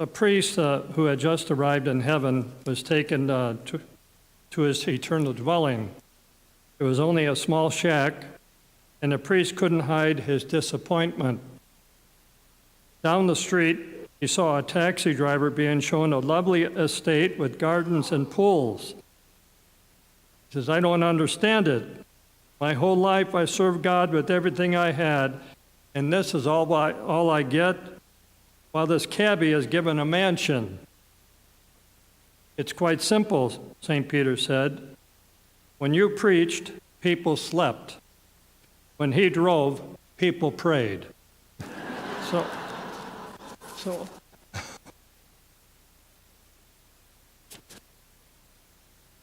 A priest who had just arrived in heaven was taken to his eternal dwelling. It was only a small shack, and the priest couldn't hide his disappointment. Down the street, he saw a taxi driver being shown a lovely estate with gardens and pools. He says, "I don't understand it. My whole life I served God with everything I had, and this is all I get, while this cabbie is given a mansion." "It's quite simple," St. Peter said. "When you preached, people slept. When he drove, people prayed." So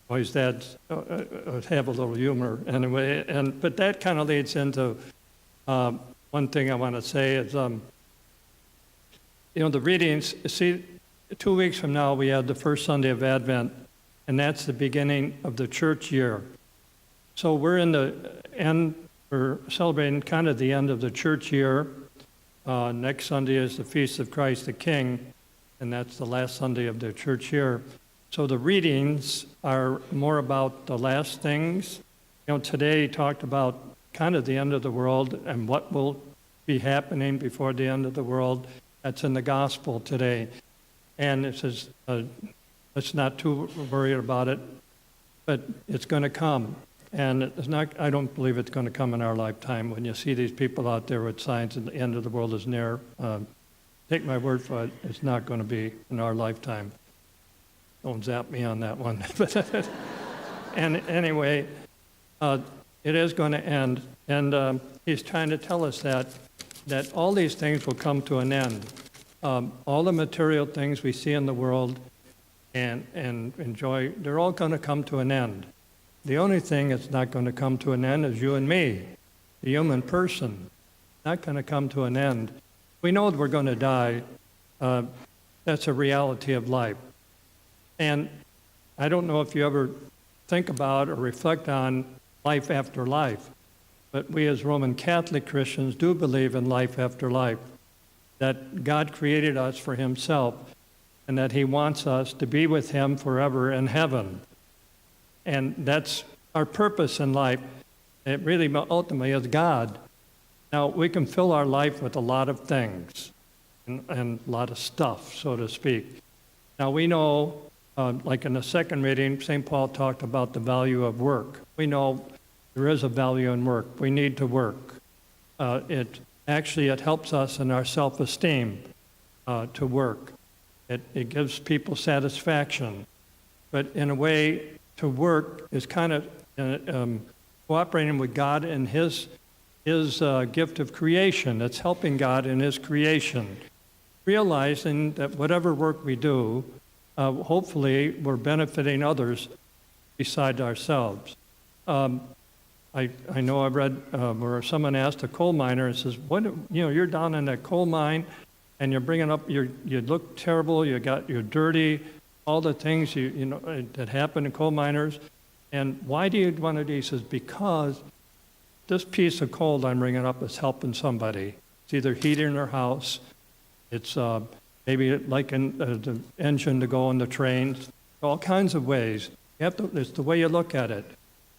always dads have a little humor anyway, but that kind of leads into one thing I want to say is, the readings. See, 2 weeks from now we have the first Sunday of Advent, and that's the beginning of the church year. So we're in the end. We're celebrating kind of the end of the church year. Next Sunday is the Feast of Christ the King, and that's the last Sunday of the church year. So the readings are more about the last things. Today he talked about kind of the end of the world and what will be happening before the end of the world. That's in the gospel today. And it says, let's not too worry about it, but it's going to come. And it's not. I don't believe it's going to come in our lifetime. When you see these people out there with signs and the end of the world is near, take my word for it, it's not going to be in our lifetime. Don't zap me on that one. And anyway, it is going to end. And he's trying to tell us that all these things will come to an end. All the material things we see in the world and enjoy, they're all going to come to an end. The only thing that's not going to come to an end is you and me, the human person. Not going to come to an end. We know that we're going to die. That's a reality of life. And I don't know if you ever think about or reflect on life after life, but we as Roman Catholic Christians do believe in life after life, that God created us for himself and that he wants us to be with him forever in heaven. And that's our purpose in life. It really ultimately is God. Now, we can fill our life with a lot of things and a lot of stuff, so to speak. Now, we know, like in the second reading, St. Paul talked about the value of work. We know there is a value in work. We need to work. It helps us in our self-esteem to work. It gives people satisfaction. But in a way, to work is kind of cooperating with God in his gift of creation. It's helping God in his creation. Realizing that whatever work we do, hopefully we're benefiting others besides ourselves. I know I've read where someone asked a coal miner and says, you're down in that coal mine and you're bringing up, you look terrible, you're dirty, all the things that happen in coal miners. And why do you want to do? He says, because this piece of coal I'm bringing up is helping somebody. It's either heating their house, it's maybe like the engine to go on the trains, all kinds of ways. It's the way you look at it.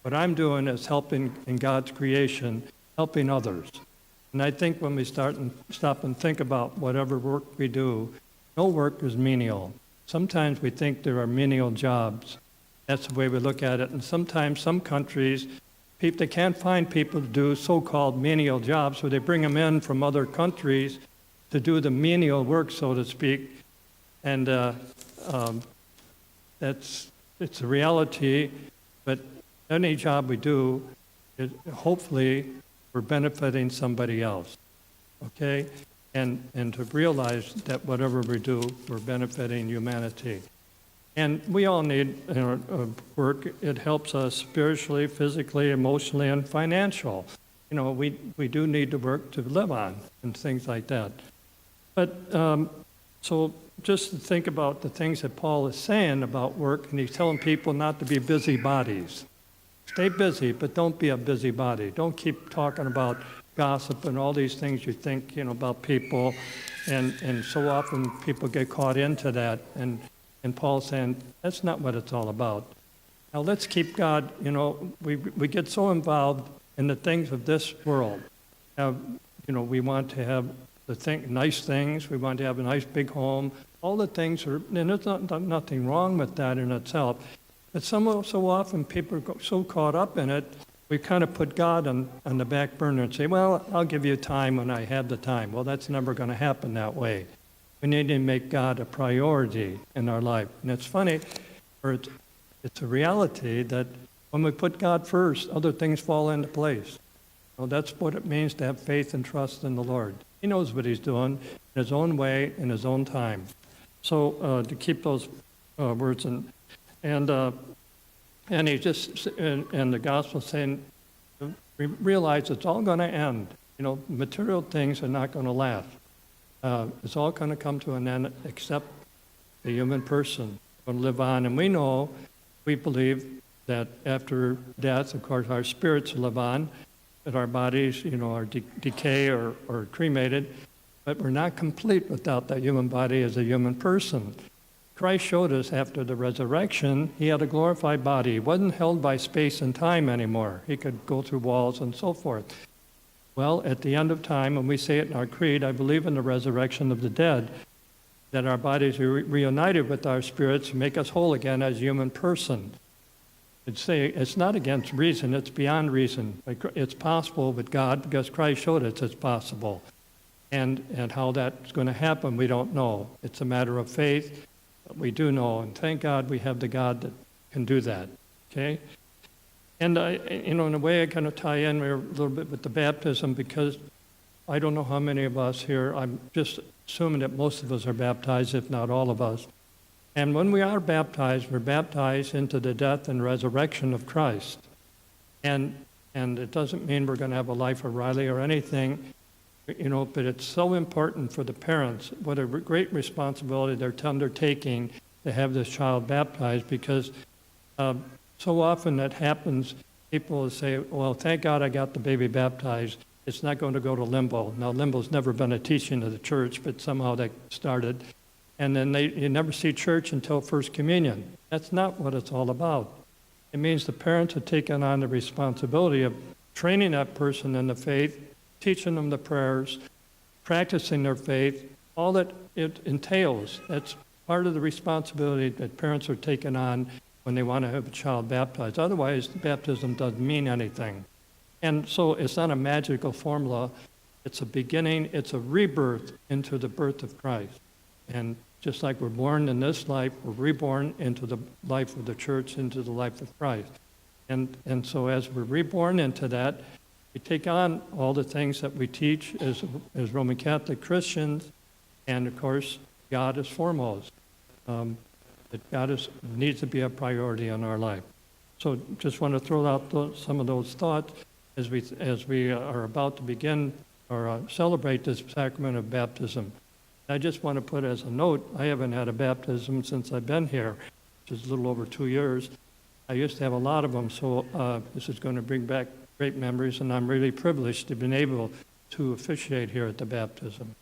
What I'm doing is helping in God's creation, helping others. And I think when we stop and think about whatever work we do, no work is menial. Sometimes we think there are menial jobs. That's the way we look at it. And sometimes some countries, they can't find people to do so-called menial jobs, so they bring them in from other countries to do the menial work, so to speak. And it's a reality, but any job we do, hopefully we're benefiting somebody else, okay? And to realize that whatever we do, we're benefiting humanity. And we all need work. It helps us spiritually, physically, emotionally, and financial. We do need to work to live on and things like that. But so just to think about the things that Paul is saying about work, and he's telling people not to be busybodies. Stay busy, but don't be a busybody. Don't keep talking about gossip and all these things you think, about people. And so often people get caught into that, and Paul's saying, that's not what it's all about. Now let's keep God, we get so involved in the things of this world. We want to have nice things, we want to have a nice big home, all the things are, and there's nothing wrong with that in itself. But so often people are so caught up in it, we kind of put God on the back burner and say, well, I'll give you time when I have the time. Well, that's never going to happen that way. We need to make God a priority in our life. And it's funny, or it's a reality that when we put God first, other things fall into place. So that's what it means to have faith and trust in the Lord. He knows what he's doing in his own way, in his own time. So to keep those words and he just, and the gospel saying, we realize it's all going to end. Material things are not going to last. It's all going to come to an end except the human person going to live on. And we believe that after death, of course, our spirits live on, that our bodies, are decay or cremated, but we're not complete without that human body as a human person. Christ showed us after the resurrection, he had a glorified body. He wasn't held by space and time anymore. He could go through walls and so forth. Well, at the end of time, when we say it in our creed, I believe in the resurrection of the dead, that our bodies are reunited with our spirits and make us whole again as a human person. It's not against reason, it's beyond reason. It's possible with God because Christ showed us it's possible. And how that's going to happen, we don't know. It's a matter of faith. We do know, and thank God we have the God that can do that, okay? And, in a way, I kind of tie in a little bit with the baptism because I don't know how many of us here, I'm just assuming that most of us are baptized, if not all of us. And when we are baptized, we're baptized into the death and resurrection of Christ. And it doesn't mean we're going to have a life of Riley or anything, but it's so important for the parents, what a great responsibility they're undertaking to have this child baptized because so often that happens, people will say, well, thank God I got the baby baptized. It's not going to go to limbo. Now, limbo's never been a teaching of the church, but somehow that started. And then you never see church until First Communion. That's not what it's all about. It means the parents are taking on the responsibility of training that person in the faith, teaching them the prayers, practicing their faith, all that it entails. That's part of the responsibility that parents are taking on when they want to have a child baptized. Otherwise, the baptism doesn't mean anything. And so it's not a magical formula. It's a beginning, it's a rebirth into the birth of Christ. And just like we're born in this life, we're reborn into the life of the church, into the life of Christ. And so as we're reborn into that, we take on all the things that we teach as Roman Catholic Christians, and of course, God is foremost. That God needs to be a priority in our life. So just want to throw out some of those thoughts as we are about to begin or celebrate this sacrament of baptism. I just want to put as a note, I haven't had a baptism since I've been here, which is a little over 2 years. I used to have a lot of them, so this is going to bring back great memories, and I'm really privileged to be able to officiate here at the baptism.